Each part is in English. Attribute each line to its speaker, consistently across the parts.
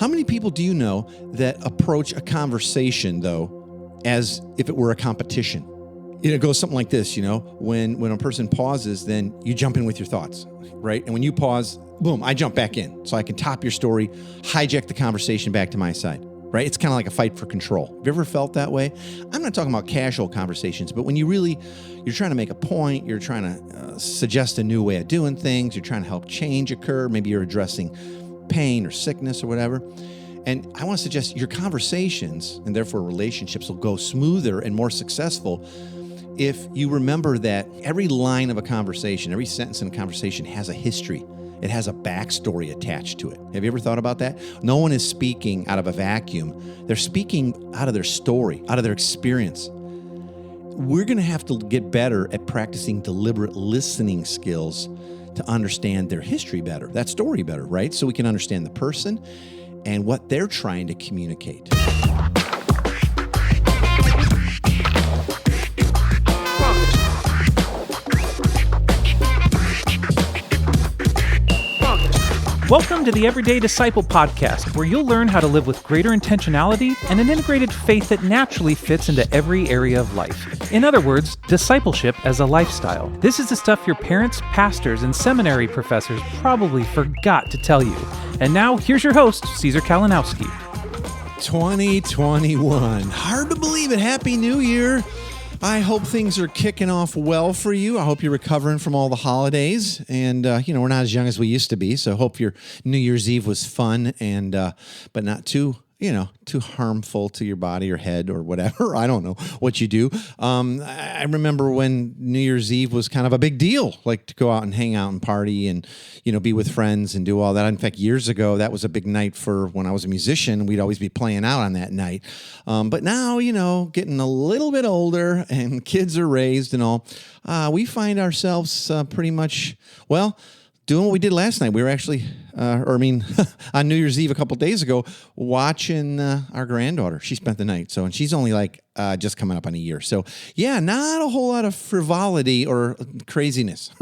Speaker 1: How many people do you know that approach a conversation, though, as if it were a competition? It goes something like this, when a person pauses, then you jump in with your thoughts, right? And when you pause, boom, I jump back in so I can top your story, hijack the conversation back to my side, right? It's kind of like a fight for control. Have you ever felt that way? I'm not talking about casual conversations, but when you're trying to make a point, you're trying to suggest a new way of doing things, you're trying to help change occur, maybe you're addressing pain or sickness or whatever. And I want to suggest your conversations, and therefore relationships, will go smoother and more successful if you remember that every line of a conversation, every sentence in a conversation has a history. It has a backstory attached to it. Have you ever thought about that? No one is speaking out of a vacuum. They're speaking out of their story, out of their experience. We're going to have to get better at practicing deliberate listening skills to understand their history better, that story better, right? So we can understand the person and what they're trying to communicate.
Speaker 2: Welcome to the Everyday Disciple podcast, where you'll learn how to live with greater intentionality and an integrated faith that naturally fits into every area of life. In other words, discipleship as a lifestyle. This is the stuff your parents, pastors, and seminary professors probably forgot to tell you. And now, here's your host, Caesar Kalinowski.
Speaker 1: 2021. Hard to believe it. Happy New Year. I hope things are kicking off well for you. I hope you're recovering from all the holidays. And, we're not as young as we used to be. So hope your New Year's Eve was fun and, but not too harmful to your body or head or whatever. I don't know what you do. I remember when New Year's Eve was kind of a big deal, like to go out and hang out and party and, be with friends and do all that. In fact, years ago, that was a big night for when I was a musician. We'd always be playing out on that night. But now, getting a little bit older and kids are raised and all, we find ourselves pretty much, doing what we did last night. We were actually, on New Year's Eve a couple days ago, watching our granddaughter. She spent the night. And she's only just coming up on a year. So yeah, not a whole lot of frivolity or craziness,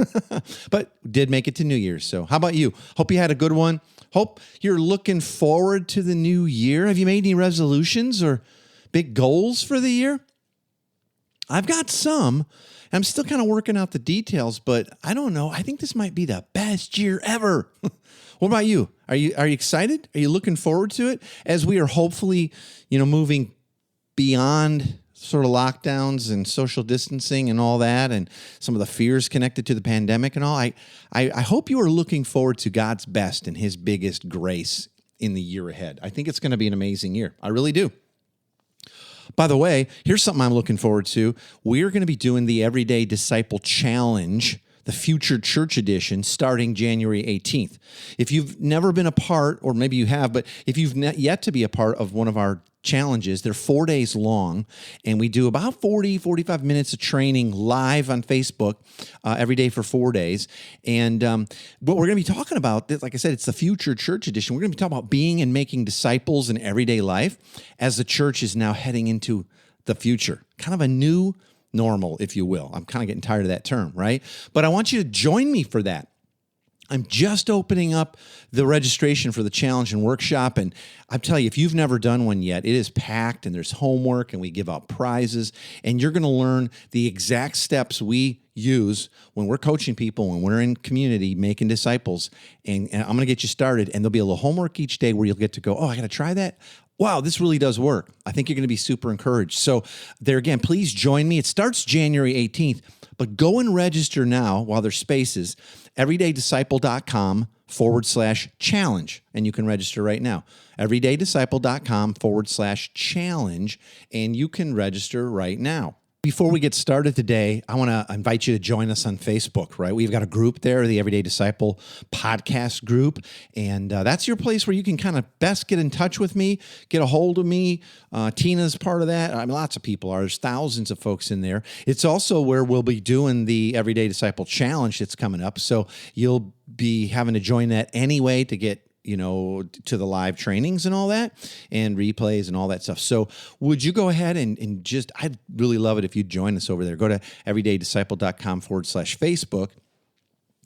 Speaker 1: but did make it to New Year's. So how about you? Hope you had a good one. Hope you're looking forward to the new year. Have you made any resolutions or big goals for the year? I've got some. I'm still kind of working out the details, but I don't know. I think this might be the best year ever. What about you? Are you excited? Are you looking forward to it as we are hopefully, moving beyond sort of lockdowns and social distancing and all that, and some of the fears connected to the pandemic and all? I hope you are looking forward to God's best and His biggest grace in the year ahead. I think it's going to be an amazing year. I really do. By the way, here's something I'm looking forward to. We're going to be doing the Everyday Disciple Challenge, the Future Church Edition, starting January 18th. If you've never been a part, or maybe you have, but if you've yet to be a part of one of our challenges, they're 4 days long, and we do about 45 minutes of training live on Facebook every day for 4 days. And what we're going to be talking about, like I said, it's the Future Church Edition. We're going to be talking about being and making disciples in everyday life as the church is now heading into the future, kind of a new normal, if you will. I'm kind of getting tired of that term, right? But I want you to join me for that. I'm just opening up the registration for the challenge and workshop, and I'm telling you, if you've never done one yet, it is packed, and there's homework, and we give out prizes, and you're going to learn the exact steps we use when we're coaching people, when we're in community making disciples, and I'm going to get you started, and there'll be a little homework each day where you'll get to go, I got to try that. Wow, this really does work. I think you're going to be super encouraged. So there again, please join me. It starts January 18th, but go and register now while there's spaces, everydaydisciple.com/challenge, and you can register right now. everydaydisciple.com/challenge, and you can register right now. Before we get started today, I want to invite you to join us on Facebook, right? We've got a group there, the Everyday Disciple podcast group, and that's your place where you can kind of best get in touch with me, get a hold of me. Tina's part of that. Lots of people are. There's thousands of folks in there. It's also where we'll be doing the Everyday Disciple Challenge that's coming up, so you'll be having to join that anyway to get to the live trainings and all that, and replays and all that stuff. So would you go ahead and just, I'd really love it if you'd join us over there. Go to everydaydisciple.com/Facebook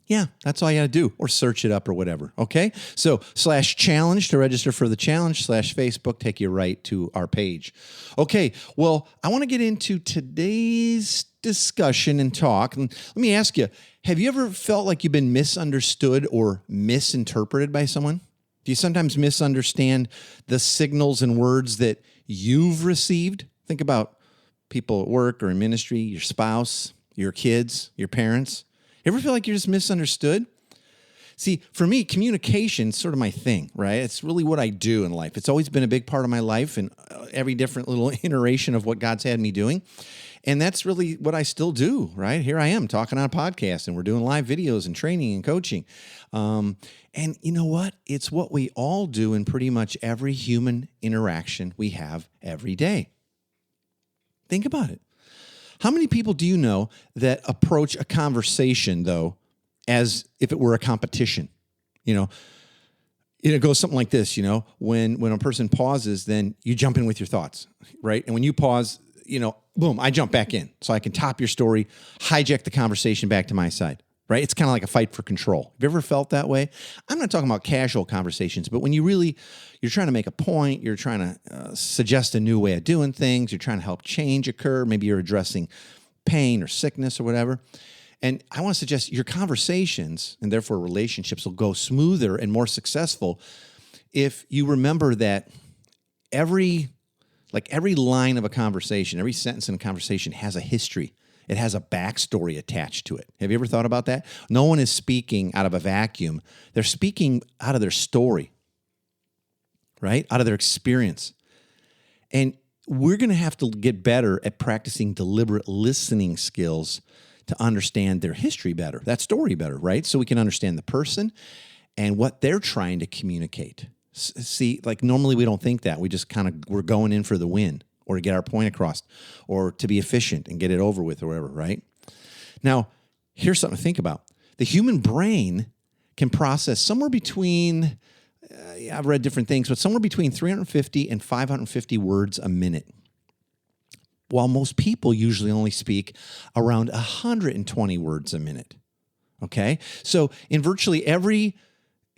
Speaker 1: Yeah, that's all you got to do, or search it up or whatever, okay? So /challenge to register for the challenge, /Facebook, take you right to our page. Okay, well, I want to get into today's discussion and talk. And let me ask you, have you ever felt like you've been misunderstood or misinterpreted by someone? Do you sometimes misunderstand the signals and words that you've received? Think about people at work or in ministry, your spouse, your kids, your parents. Ever feel like you're just misunderstood? See, for me, communication is sort of my thing, right? It's really what I do in life. It's always been a big part of my life and every different little iteration of what God's had me doing. And that's really what I still do, right? Here I am talking on a podcast, and we're doing live videos and training and coaching. And you know what? It's what we all do in pretty much every human interaction we have every day. Think about it. How many people do you know that approach a conversation, though, as if it were a competition? It goes something like this, when a person pauses, then you jump in with your thoughts, right? And when you pause, boom, I jump back in so I can top your story, hijack the conversation back to my side, right? It's kind of like a fight for control. Have you ever felt that way? I'm not talking about casual conversations, but when you're trying to make a point, you're trying to suggest a new way of doing things, you're trying to help change occur, maybe you're addressing pain or sickness or whatever. And I want to suggest your conversations, and therefore relationships, will go smoother and more successful if you remember that every line of a conversation, every sentence in a conversation has a history. It has a backstory attached to it. Have you ever thought about that? No one is speaking out of a vacuum. They're speaking out of their story, right? Out of their experience. And we're going to have to get better at practicing deliberate listening skills to understand their history better, that story better, right? So we can understand the person and what they're trying to communicate. See, like normally we don't think that. We just we're going in for the win, or to get our point across, or to be efficient and get it over with, or whatever, right? Now, here's something to think about. The human brain can process somewhere between, I've read different things, but somewhere between 350 and 550 words a minute, while most people usually only speak around 120 words a minute, okay? So in virtually every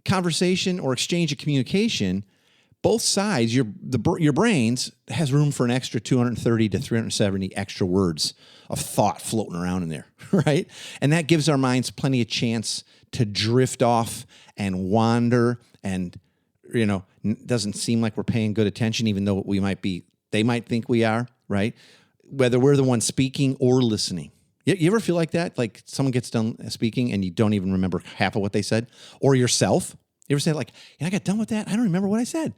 Speaker 1: conversation or exchange of communication, both sides, your brains has room for an extra 230 to 370 extra words of thought floating around in there, right? And that gives our minds plenty of chance to drift off and wander, and doesn't seem like we're paying good attention, even though they might think we are, right? Whether we're the one speaking or listening. You ever feel like that? Like someone gets done speaking and you don't even remember half of what they said? Or yourself? You ever say like, I got done with that? I don't remember what I said.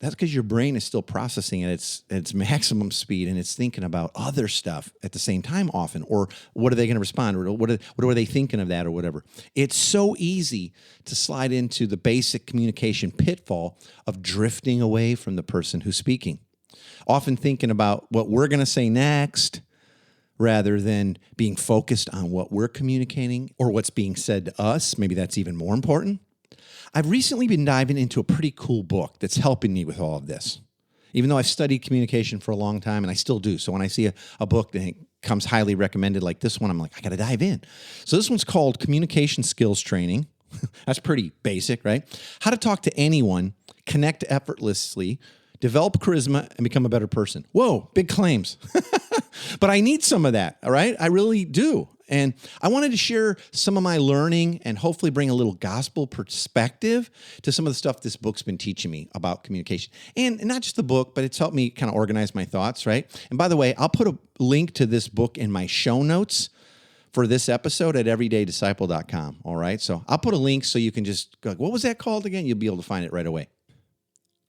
Speaker 1: That's because your brain is still processing at its maximum speed, and it's thinking about other stuff at the same time often. Or what are they going to respond? Or what are they thinking of that, or whatever? It's so easy to slide into the basic communication pitfall of drifting away from the person who's speaking. Often thinking about what we're going to say next rather than being focused on what we're communicating or what's being said to us. Maybe that's even more important. I've recently been diving into a pretty cool book that's helping me with all of this, even though I've studied communication for a long time, and I still do. So when I see a book that comes highly recommended like this one, I'm like, I got to dive in. So this one's called Communication Skills Training. That's pretty basic, right? How to talk to anyone, connect effortlessly, develop charisma, and become a better person. Whoa, big claims. But I need some of that, all right? I really do. And I wanted to share some of my learning and hopefully bring a little gospel perspective to some of the stuff this book's been teaching me about communication. And not just the book, but it's helped me kind of organize my thoughts, right? And by the way, I'll put a link to this book in my show notes for this episode at everydaydisciple.com, all right? So I'll put a link so you can just go, what was that called again? You'll be able to find it right away.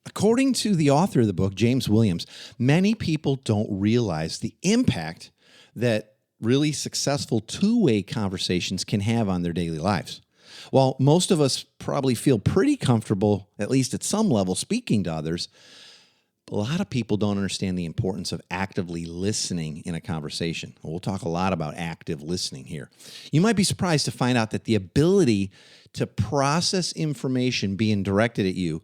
Speaker 1: According to the author of the book, James Williams, many people don't realize the impact that really successful two-way conversations can have on their daily lives. While most of us probably feel pretty comfortable, at least at some level, speaking to others, a lot of people don't understand the importance of actively listening in a conversation. We'll talk a lot about active listening here. You might be surprised to find out that the ability to process information being directed at you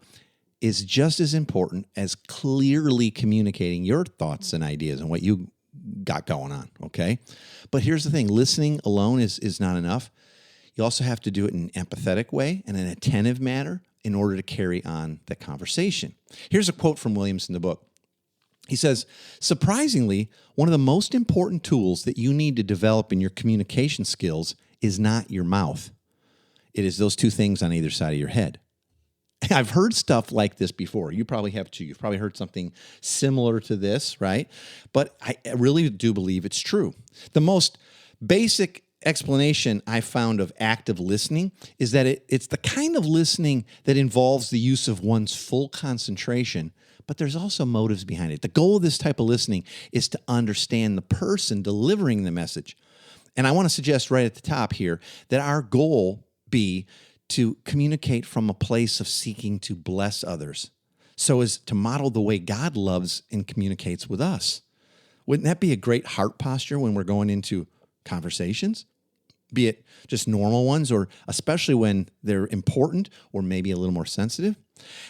Speaker 1: is just as important as clearly communicating your thoughts and ideas and what you got going on, okay? But here's the thing, listening alone is not enough. You also have to do it in an empathetic way and an attentive manner in order to carry on the conversation. Here's a quote from Williams in the book. He says, surprisingly, one of the most important tools that you need to develop in your communication skills is not your mouth. It is those two things on either side of your head. I've heard stuff like this before. You probably have too. You've probably heard something similar to this, right? But I really do believe it's true. The most basic explanation I found of active listening is that it's the kind of listening that involves the use of one's full concentration, but there's also motives behind it. The goal of this type of listening is to understand the person delivering the message. And I want to suggest right at the top here that our goal be to communicate from a place of seeking to bless others, so as to model the way God loves and communicates with us. Wouldn't that be a great heart posture when we're going into conversations? Be it just normal ones, or especially when they're important or maybe a little more sensitive.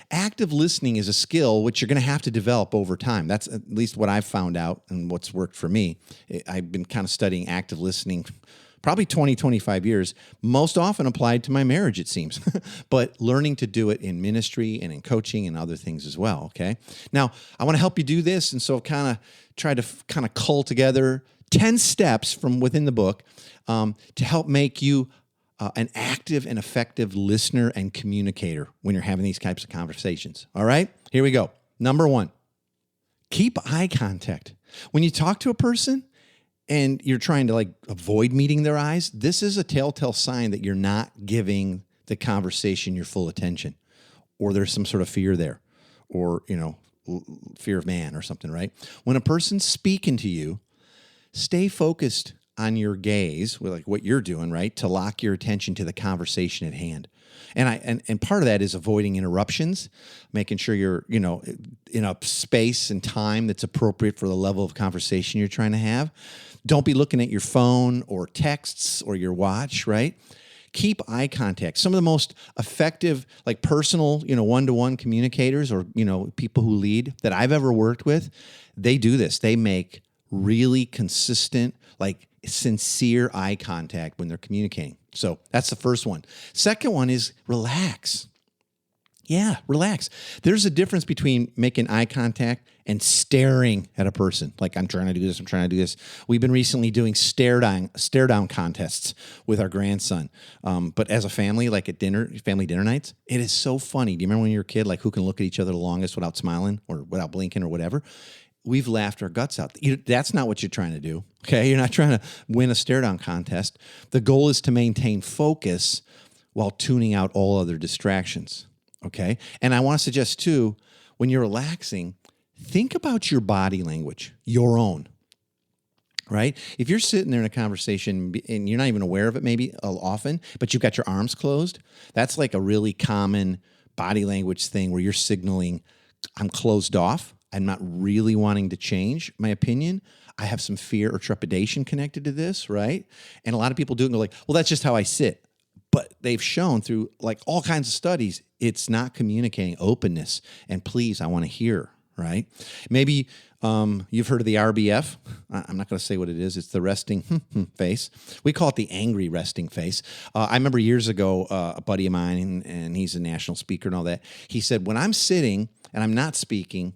Speaker 1: Active listening is a skill which you're going to have to develop over time. That's at least what I've found out and what's worked for me. I've been kind of studying active listening probably 20, 25 years, most often applied to my marriage, it seems, but learning to do it in ministry and in coaching and other things as well, okay? Now, I want to help you do this, and so kind of try to kind of cull together 10 steps from within the book to help make you an active and effective listener and communicator when you're having these types of conversations. All right, here we go. Number 1, keep eye contact. When you talk to a person and you're trying to avoid meeting their eyes, this is a telltale sign that you're not giving the conversation your full attention, or there's some sort of fear there, or, fear of man or something, right? When a person's speaking to you, stay focused on your gaze, with what you're doing, right, to lock your attention to the conversation at hand. And part of that is avoiding interruptions, making sure you're, in a space and time that's appropriate for the level of conversation you're trying to have. Don't be looking at your phone or texts or your watch, right? Keep eye contact. Some of the most effective, personal, one-to-one communicators or, people who lead that I've ever worked with, they do this. They make really consistent, sincere eye contact when they're communicating. So that's the first one. Second one is relax. Yeah, relax. There's a difference between making eye contact and staring at a person. I'm trying to do this. We've been recently doing stare down contests with our grandson. But as a family, at family dinner nights, it is so funny. Do you remember when you were a kid, who can look at each other the longest without smiling or without blinking or whatever? We've laughed our guts out. That's not what you're trying to do, okay? You're not trying to win a stare-down contest. The goal is to maintain focus while tuning out all other distractions, okay? And I want to suggest, too, when you're relaxing, think about your body language, your own, right? If you're sitting there in a conversation and you're not even aware of it maybe often, but you've got your arms closed, that's a really common body language thing where you're signaling, I'm closed off. I'm not really wanting to change my opinion. I have some fear or trepidation connected to this, right? And a lot of people do it and go well, that's just how I sit. But they've shown through all kinds of studies, it's not communicating openness. And please, I want to hear, right? Maybe you've heard of the RBF. I'm not going to say what it is. It's the resting face. We call it the angry resting face. I remember years ago, a buddy of mine, and he's a national speaker and all that, he said, when I'm sitting and I'm not speaking,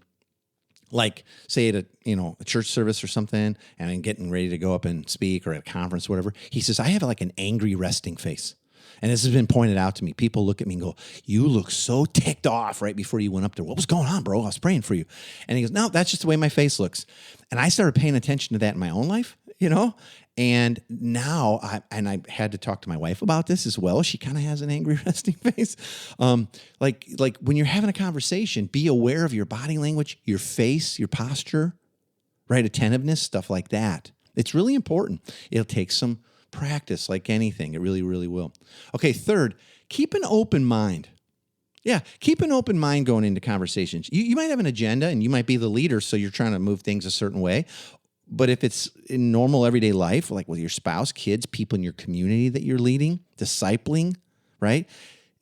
Speaker 1: say at a church service or something, and I'm getting ready to go up and speak, or at a conference, or whatever, he says, I have an angry resting face. And this has been pointed out to me. People look at me and go, you look so ticked off right before you went up there. What was going on, bro? I was praying for you. And he goes, no, that's just the way my face looks. And I started paying attention to that in my own life, and now I had to talk to my wife about this as well. She kind of has an angry resting face. When you're having a conversation, be aware of your body language, your face, your posture, right? Attentiveness, stuff like that. It's really important. It'll take some practice, like anything. It really, really will. Okay, third, keep an open mind. Yeah, keep an open mind going into conversations. You might have an agenda and you might be the leader, so you're trying to move things a certain way. But if it's in normal everyday life, with your spouse, kids, people in your community that you're leading, discipling, right?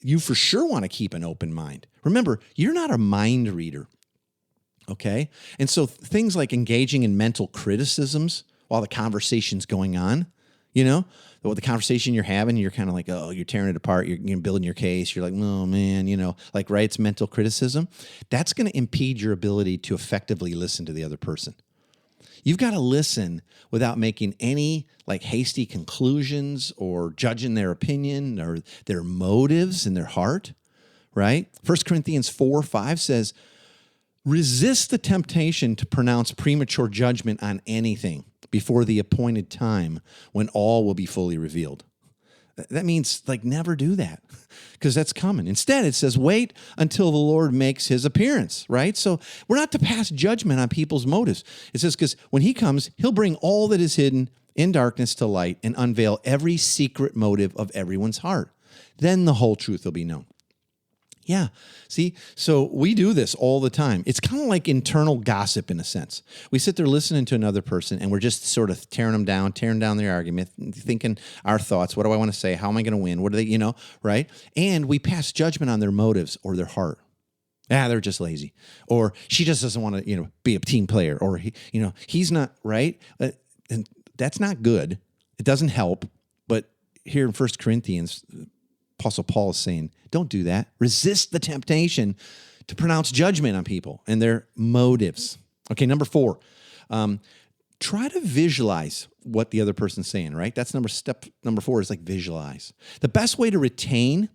Speaker 1: You for sure want to keep an open mind. Remember, you're not a mind reader, okay? And so things like engaging in mental criticisms while the conversation's going on, You know, the conversation you're having, you're kind of like, oh, you're tearing it apart. You're building your case. You're like, oh, man, like, right, it's mental criticism. That's going to impede your ability to effectively listen to the other person. You've got to listen without making any like hasty conclusions or judging their opinion or their motives in their heart, right? 1 Corinthians 4:5 says, resist the temptation to pronounce premature judgment on anything before the appointed time when all will be fully revealed. That means like never do that because that's coming. Instead, it says wait until the Lord makes his appearance, right? So we're not to pass judgment on people's motives. It says because when he comes, he'll bring all that is hidden in darkness to light and unveil every secret motive of everyone's heart. Then the whole truth will be known. Yeah. See, so we do this all the time. It's kind of like internal gossip in a sense. We sit there listening to another person and we're just sort of tearing down their argument, thinking our thoughts. What do I want to say? How am I going to win? What do they, right? And we pass judgment on their motives or their heart. They're just lazy. Or she just doesn't want to, be a team player. Or, he's not, right? And that's not good. It doesn't help. But here in 1 Corinthians, Apostle Paul is saying, don't do that. Resist the temptation to pronounce judgment on people and their motives. Okay, number 4, try to visualize what the other person's saying, right? That's step number 4 is like visualize. The best way to retain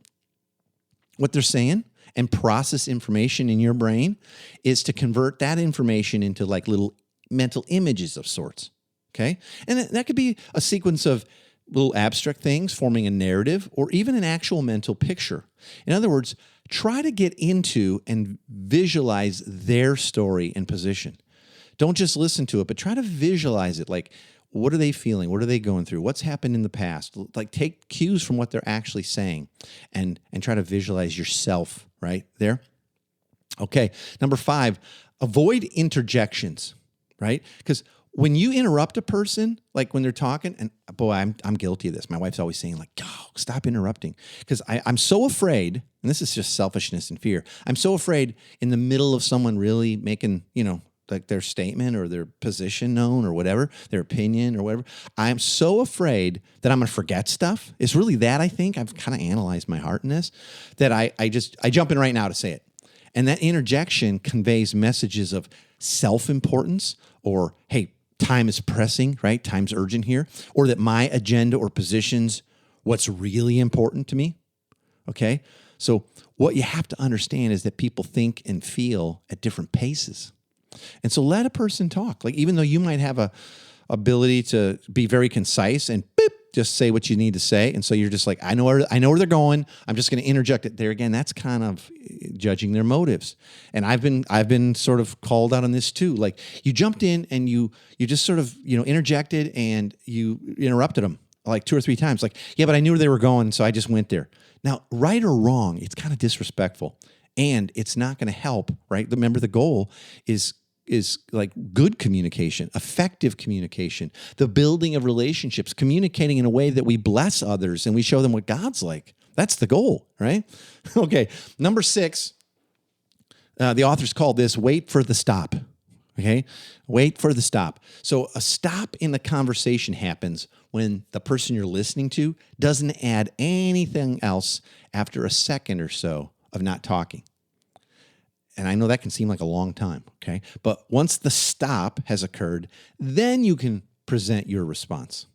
Speaker 1: what they're saying and process information in your brain is to convert that information into like little mental images of sorts, okay? And that could be a sequence of little abstract things forming a narrative or even an actual mental picture. In other words, try to get into and visualize their story and position. Don't just listen to it, but try to visualize it. Like, what are they feeling? What are they going through? What's happened in the past? Like, take cues from what they're actually saying and try to visualize yourself right there. Okay, number 5, avoid interjections, right? Because when you interrupt a person, like when they're talking, and boy, I'm guilty of this. My wife's always saying like, "Oh, stop interrupting," because I'm so afraid, and this is just selfishness and fear. I'm so afraid in the middle of someone really making, like their statement or their position known or whatever, their opinion or whatever. I'm so afraid that I'm going to forget stuff. It's really that, I think. I've kind of analyzed my heart in this, that I jump in right now to say it. And that interjection conveys messages of self-importance or, hey, time is pressing, right? Time's urgent here. Or that my agenda or position's what's really important to me, okay? So what you have to understand is that people think and feel at different paces. And so let a person talk. Like even though you might have a ability to be very concise and beep, just say what you need to say. And so you're just like, I know where they're going. I'm just going to interject it there again. That's kind of judging their motives. And I've been sort of called out on this too. Like you jumped in and you just sort of, interjected and you interrupted them like 2 or 3 times. Like, yeah, but I knew where they were going. So I just went there. Now, right or wrong, it's kind of disrespectful and it's not going to help, right? Remember the goal is like good communication, effective communication, the building of relationships, communicating in a way that we bless others and we show them what God's like. That's the goal, right? Okay, number 6, the authors call this wait for the stop, okay? Wait for the stop. So a stop in the conversation happens when the person you're listening to doesn't add anything else after a second or so of not talking. And I know that can seem like a long time, okay? But once the stop has occurred, then you can present your response,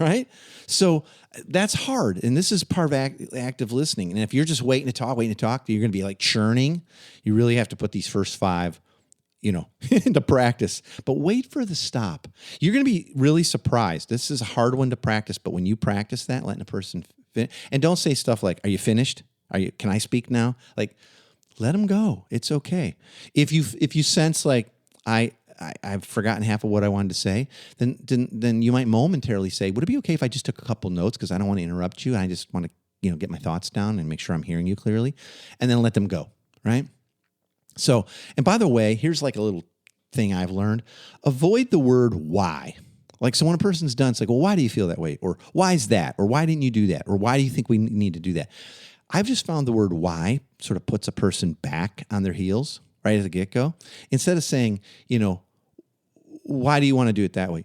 Speaker 1: right? So that's hard. And this is part of active listening. And if you're just waiting to talk, you're going to be like churning. You really have to put these first 5, into practice. But wait for the stop. You're going to be really surprised. This is a hard one to practice, but when you practice that, letting a person finish, and don't say stuff like, are you finished? Can I speak now? Like, let them go. It's okay. If you sense like I've forgotten half of what I wanted to say, then you might momentarily say, would it be okay if I just took a couple notes because I don't want to interrupt you. I just want to get my thoughts down and make sure I'm hearing you clearly, and then let them go, right? So, and by the way, here's like a little thing I've learned. Avoid the word why. Like, so when a person's done, it's like, well, why do you feel that way? Or why is that? Or why didn't you do that? Or why do you think we need to do that? I've just found the word why sort of puts a person back on their heels right at the get-go. Instead of saying, why do you want to do it that way?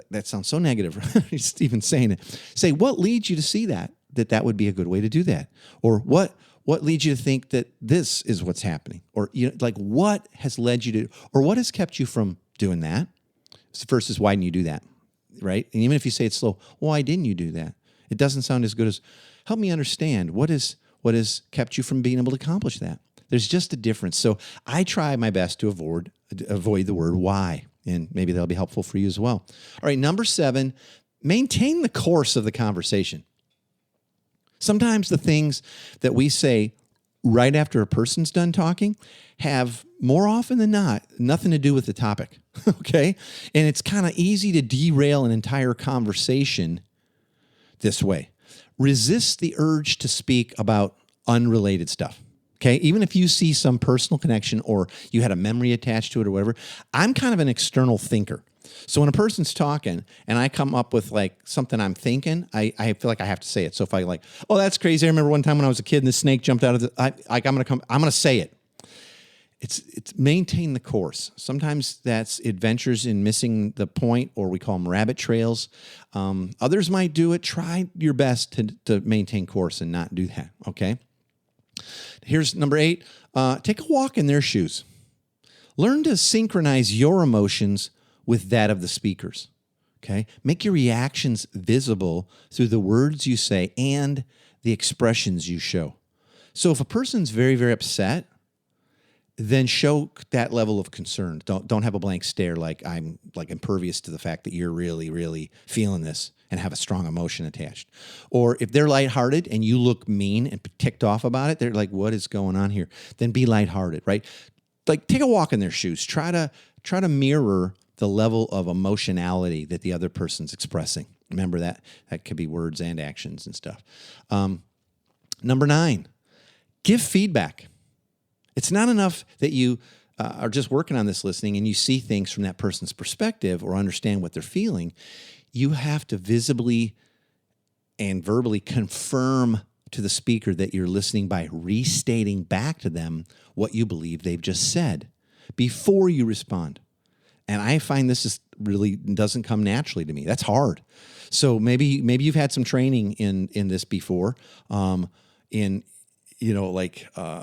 Speaker 1: that sounds so negative. Just even saying it. Say, what leads you to see that would be a good way to do that? Or what leads you to think that this is what's happening? Or like what has led you to, or what has kept you from doing that? Versus why didn't you do that? Right? And even if you say it's slow, why didn't you do that? It doesn't sound as good as, help me understand what has kept you from being able to accomplish that. There's just a difference. So I try my best to avoid the word why, and maybe that'll be helpful for you as well. All right, number 7, maintain the course of the conversation. Sometimes the things that we say right after a person's done talking have, more often than not, nothing to do with the topic, okay? And it's kind of easy to derail an entire conversation this way. Resist the urge to speak about unrelated stuff. Okay, even if you see some personal connection or you had a memory attached to it or whatever, I'm kind of an external thinker. So when a person's talking and I come up with like something I'm thinking, I feel like I have to say it. So if I like, oh, that's crazy. I remember one time when I was a kid and the snake jumped out of I'm gonna say it. It's maintain the course. Sometimes that's adventures in missing the point, or we call them rabbit trails. Others might do it. Try your best to maintain course and not do that. Okay. Here's number 8. Take a walk in their shoes. Learn to synchronize your emotions with that of the speakers. Okay? Make your reactions visible through the words you say and the expressions you show. So if a person's very, very upset, then show that level of concern. Don't have a blank stare like I'm like impervious to the fact that you're really, really feeling this and have a strong emotion attached. Or if they're lighthearted and you look mean and ticked off about it, they're like, what is going on here? Then be lighthearted, right? Like take a walk in their shoes. Try to mirror the level of emotionality that the other person's expressing. Remember that could be words and actions and stuff. Number 9, give feedback. It's not enough that you are just working on this listening and you see things from that person's perspective or understand what they're feeling. You have to visibly and verbally confirm to the speaker that you're listening by restating back to them what you believe they've just said before you respond. And I find this is really doesn't come naturally to me. That's hard. So maybe you've had some training in this before,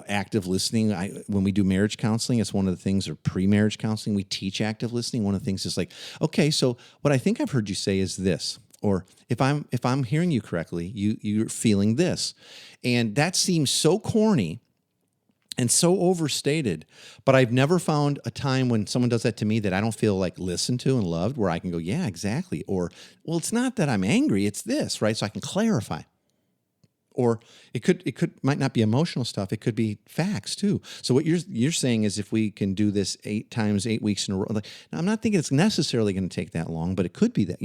Speaker 1: active listening. When we do marriage counseling, it's one of the things, or pre-marriage counseling, we teach active listening. One of the things is like, okay, so what I think I've heard you say is this, or if I'm hearing you correctly, you're feeling this. And that seems so corny and so overstated, but I've never found a time when someone does that to me that I don't feel like listened to and loved, where I can go, yeah, exactly. Or, well, it's not that I'm angry, it's this, right? So I can clarify. Or it might not be emotional stuff. It could be facts too. So what you're saying is, if we can do this 8 times, 8 weeks in a row, now I'm not thinking it's necessarily going to take that long, but it could be that,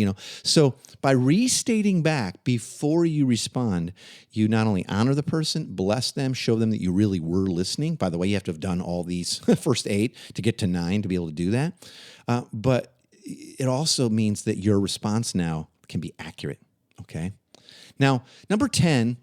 Speaker 1: So by restating back before you respond, you not only honor the person, bless them, show them that you really were listening. By the way, you have to have done all these first 8 to get to 9 to be able to do that. But it also means that your response now can be accurate. Okay. Now, number 10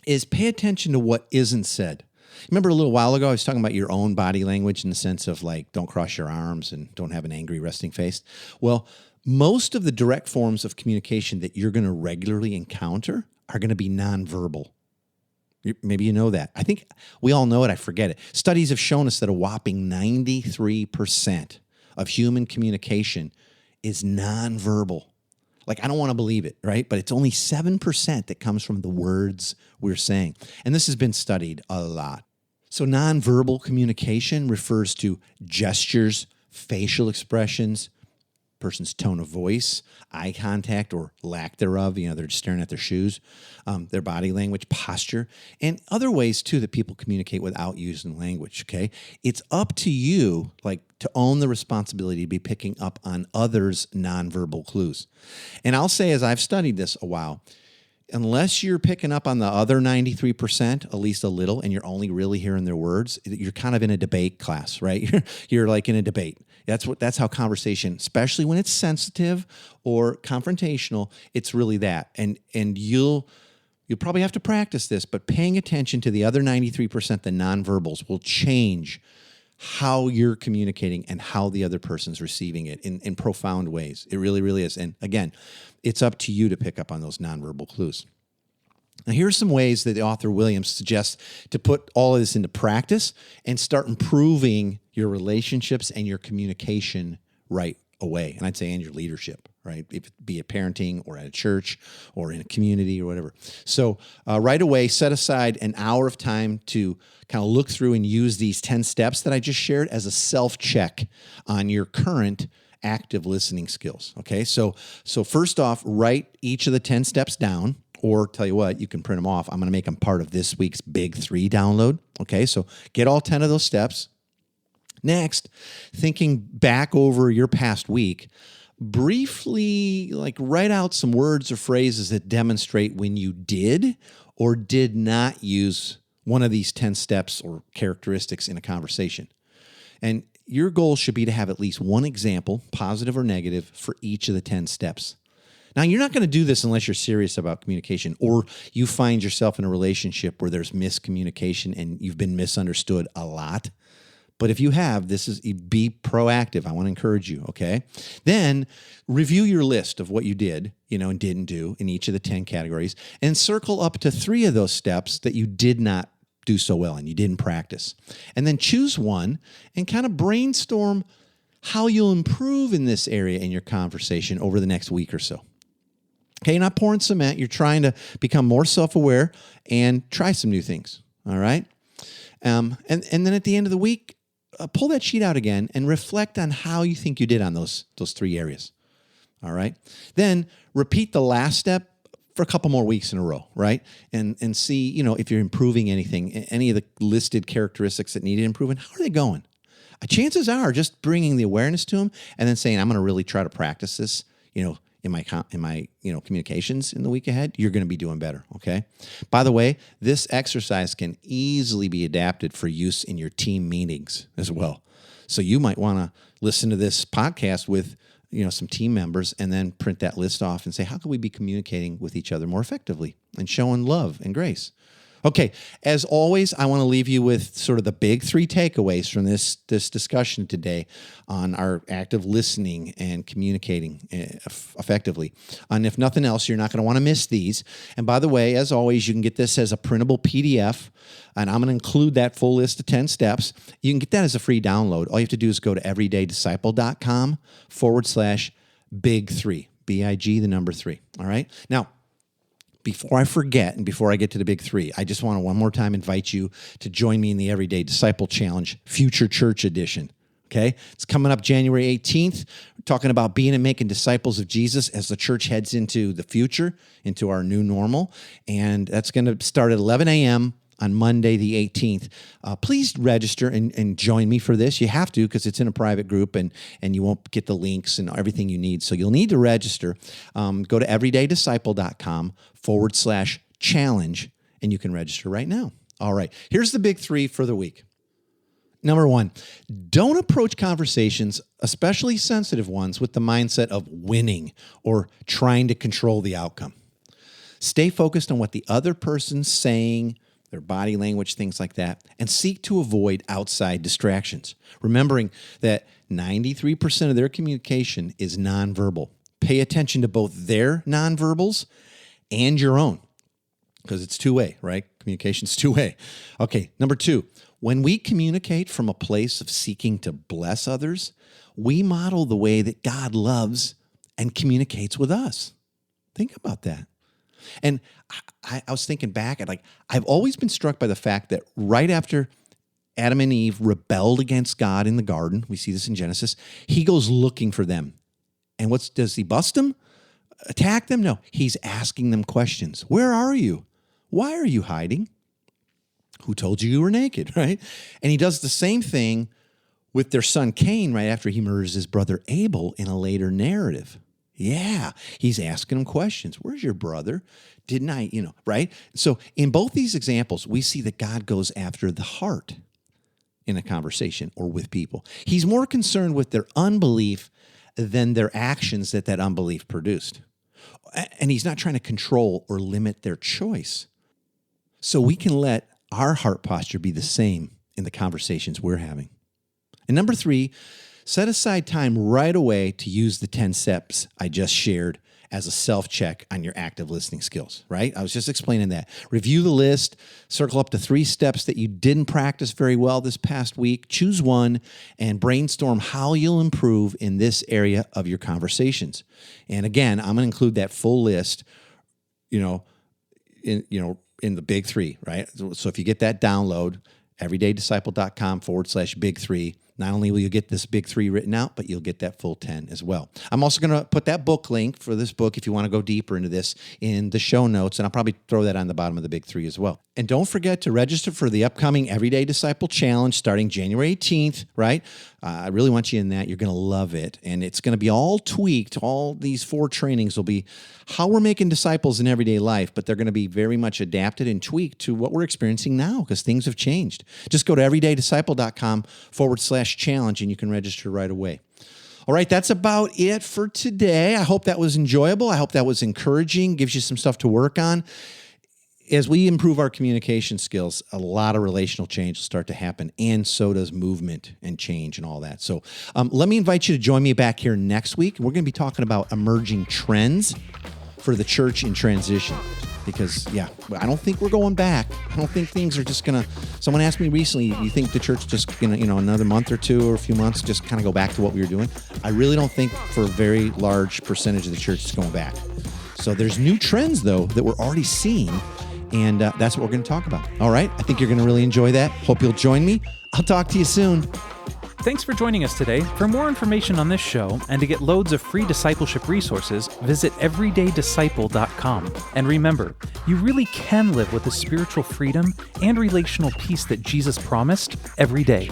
Speaker 1: is pay attention to what isn't said. Remember a little while ago, I was talking about your own body language in the sense of like, don't cross your arms and don't have an angry resting face. Well, most of the direct forms of communication that you're going to regularly encounter are going to be nonverbal. Maybe you know that. I think we all know it. I forget it. Studies have shown us that a whopping 93% of human communication is nonverbal. Like, I don't want to believe it, right? But it's only 7% that comes from the words we're saying. And this has been studied a lot. So nonverbal communication refers to gestures, facial expressions, person's tone of voice, eye contact or lack thereof. They're just staring at their shoes, their body language, posture, and other ways too that people communicate without using language. Okay. It's up to you, to own the responsibility to be picking up on others' nonverbal clues. And I'll say, as I've studied this a while, unless you're picking up on the other 93%, at least a little, and you're only really hearing their words, you're kind of in a debate class, right? You're like in a debate. That's how conversation, especially when it's sensitive or confrontational, it's really that. And you'll probably have to practice this, but paying attention to the other 93%, the nonverbals, will change how you're communicating and how the other person's receiving it in profound ways. It really, really is. And again, it's up to you to pick up on those nonverbal clues. Now, here's some ways that the author Williams suggests to put all of this into practice and start improving your relationships and your communication right away. And I'd say, and your leadership, right? If it be at parenting or at a church or in a community or whatever. So right away, set aside an hour of time to kind of look through and use these 10 steps that I just shared as a self-check on your current active listening skills. Okay. So first off, write each of the 10 steps down. Or tell you what, you can print them off. I'm going to make them part of this week's Big 3 download. Okay, so get all 10 of those steps. Next, thinking back over your past week, briefly write out some words or phrases that demonstrate when you did or did not use one of these 10 steps or characteristics in a conversation. And your goal should be to have at least one example, positive or negative, for each of the 10 steps. Now, you're not going to do this unless you're serious about communication or you find yourself in a relationship where there's miscommunication and you've been misunderstood a lot. But if you have, be proactive. I want to encourage you, okay? Then review your list of what you did, and didn't do in each of the 10 categories and circle up to 3 of those steps that you did not do so well and you didn't practice. And then choose one and kind of brainstorm how you'll improve in this area in your conversation over the next week or so. Okay, you're not pouring cement. You're trying to become more self-aware and try some new things, all right? And then at the end of the week, pull that sheet out again and reflect on how you think you did on those 3 areas, all right? Then repeat the last step for a couple more weeks in a row, right? And see, if you're improving anything, any of the listed characteristics that needed improvement, how are they going? Chances are just bringing the awareness to them and then saying, I'm going to really try to practice this, in my communications in the week ahead, you're going to be doing better, okay? By the way, this exercise can easily be adapted for use in your team meetings as well. So you might want to listen to this podcast with, some team members and then print that list off and say, how can we be communicating with each other more effectively and showing love and grace? Okay, as always, I want to leave you with sort of the big 3 takeaways from this discussion today on our active listening and communicating effectively. And if nothing else, you're not going to want to miss these. And by the way, as always, you can get this as a printable PDF, and I'm going to include that full list of 10 steps. You can get that as a free download. All you have to do is go to everydaydisciple.com/big3, BIG, the number 3, all right? Now, before I forget and before I get to the big 3, I just want to one more time invite you to join me in the Everyday Disciple Challenge Future Church Edition. Okay? It's coming up January 18th. We're talking about being and making disciples of Jesus as the church heads into the future, into our new normal. And that's going to start at 11 a.m. on Monday, the 18th. Please register and join me for this. You have to because it's in a private group and you won't get the links and everything you need. So you'll need to register. Go to everydaydisciple.com/challenge and you can register right now. All right. Here's the big 3 for the week. Number 1, don't approach conversations, especially sensitive ones, with the mindset of winning or trying to control the outcome. Stay focused on what the other person's saying, their body language, things like that, and seek to avoid outside distractions, remembering that 93% of their communication is nonverbal. Pay attention to both their nonverbals and your own, because it's two-way, right? Communication's two-way. Okay, number 2, when we communicate from a place of seeking to bless others, we model the way that God loves and communicates with us. Think about that. And I was thinking back, I've always been struck by the fact that right after Adam and Eve rebelled against God in the garden, we see this in Genesis, he goes looking for them. And does he bust them? Attack them? No, he's asking them questions. Where are you? Why are you hiding? Who told you were naked, right? And he does the same thing with their son Cain right after he murders his brother Abel in a later narrative. Yeah, he's asking him questions. Where's your brother? Didn't I, right? So in both these examples, we see that God goes after the heart in a conversation or with people. He's more concerned with their unbelief than their actions that unbelief produced. And he's not trying to control or limit their choice. So we can let our heart posture be the same in the conversations we're having. And number 3, set aside time right away to use the 10 steps I just shared as a self-check on your active listening skills, right? I was just explaining that. Review the list, circle up to 3 steps that you didn't practice very well this past week, choose one, and brainstorm how you'll improve in this area of your conversations. And again, I'm going to include that full list, in the big 3, right? So if you get that download, everydaydisciple.com/big3, not only will you get this big 3 written out, but you'll get that full 10 as well. I'm also going to put that book link for this book, if you want to go deeper into this, in the show notes, and I'll probably throw that on the bottom of the big 3 as well. And don't forget to register for the upcoming Everyday Disciple Challenge starting January 18th, right? I really want you in that. You're going to love it. And it's going to be all tweaked. All these 4 trainings will be how we're making disciples in everyday life, but they're going to be very much adapted and tweaked to what we're experiencing now because things have changed. Just go to everydaydisciple.com/challenge and you can register right away. All right, that's about it for today. I hope that was enjoyable. I hope that was encouraging, gives you some stuff to work on. As we improve our communication skills, a lot of relational change will start to happen, and so does movement and change and all that. So let me invite you to join me back here next week. We're going to be talking about emerging trends for the church in transition. Because, I don't think we're going back. I don't think things are just going to... Someone asked me recently, you think the church just going to, another month or 2 or a few months, just kind of go back to what we were doing? I really don't think for a very large percentage of the church is going back. So there's new trends, though, that we're already seeing, and that's what we're going to talk about. All right? I think you're going to really enjoy that. Hope you'll join me. I'll talk to you soon.
Speaker 2: Thanks for joining us today. For more information on this show and to get loads of free discipleship resources, visit everydaydisciple.com. And remember, you really can live with the spiritual freedom and relational peace that Jesus promised every day.